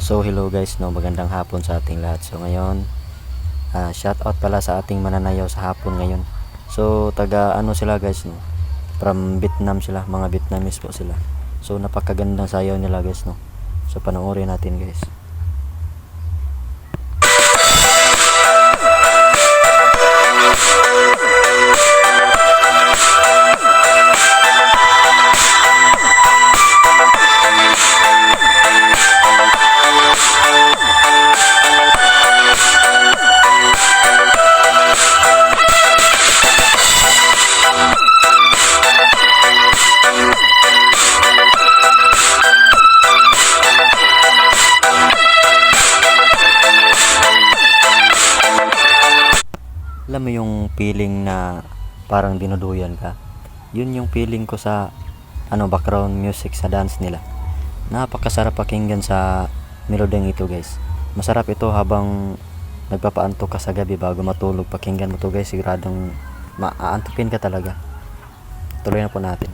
So hello guys, no, magandang hapon sa ating lahat. So ngayon, shout out pala sa ating mananayaw sa hapon ngayon. So taga ano sila guys, no, from Vietnam sila, mga Vietnamese po sila. So napakagandang sayaw nila guys, no. So panoorin natin guys. Alam mo yung feeling na parang dinuduyan ka? Yun yung feeling ko sa background music sa dance nila. Napakasarap pakinggan sa meloding ito guys. Masarap ito habang nagpapaantok ka sa gabi bago matulog. Pakinggan mo to guys, siguradong maaantukin ka talaga. Tuloy na po natin.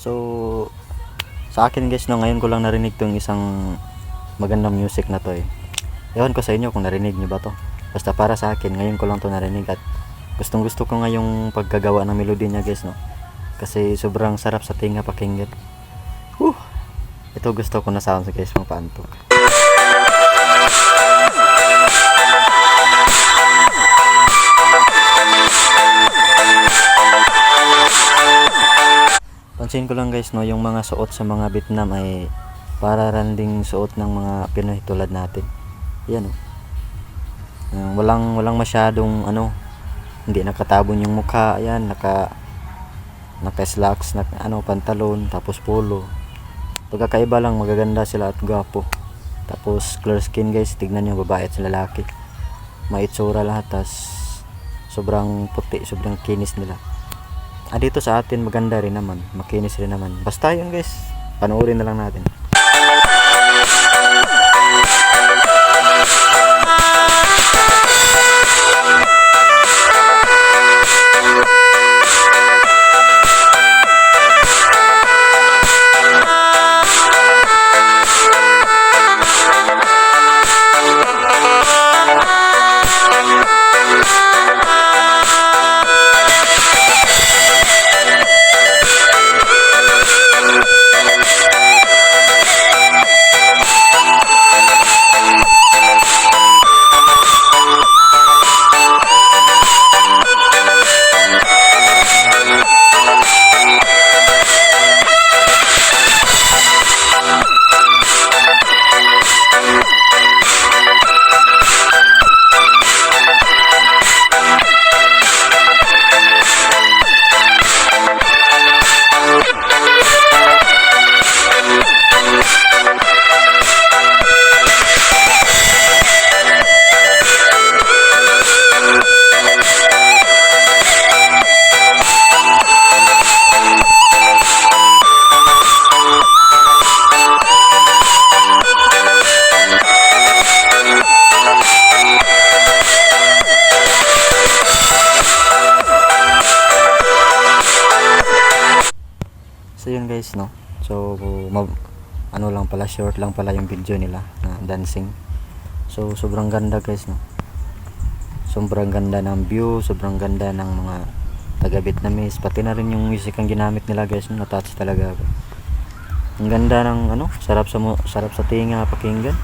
So sa akin guys, no, ngayon ko lang narinig tong isang magandang music na to eh. Ewan ko sa inyo kung narinig nyo ba to. Basta para sa akin, ngayon ko lang to narinig at gustong gusto ko nga yung pagkagawa ng melody niya guys, no. Kasi sobrang sarap sa tinga pakinggan. Ito gusto ko na sound guys, mga paantok. Pansin ko lang guys, no, yung mga suot sa mga Vietnam ay para randing suot ng mga Pinoy tulad natin. Yan oh. Walang masyadong hindi nakatabon yung mukha. Ayan, naka slacks, pantalon, tapos polo. Pagkakaiba lang, magaganda sila at gwapo. Tapos clear skin guys, tignan yung babae at lalaki. Maitsura lahat, tas sobrang puti, sobrang kinis nila. Dito sa atin maganda rin naman, makinis rin naman. Basta yun guys, panoorin na lang natin. So yun guys, no. So lang pala, short lang pala yung video nila na dancing. So sobrang ganda guys, no. Sobrang ganda ng view, sobrang ganda ng mga taga Vietnamese, pati na rin yung music ang ginamit nila guys, no? Na-touch talaga ako. Ang ganda ng ano, sarap sa tinga pakinggan.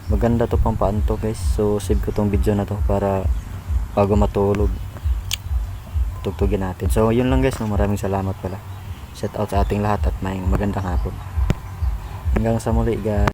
Maganda to pang paanto guys. So save ko tong video na to para bago matulog tugtugin natin. So yun lang guys, no? Maraming salamat pala. Shout out sa ating lahat at may magandang hapon. Hanggang sa muli guys.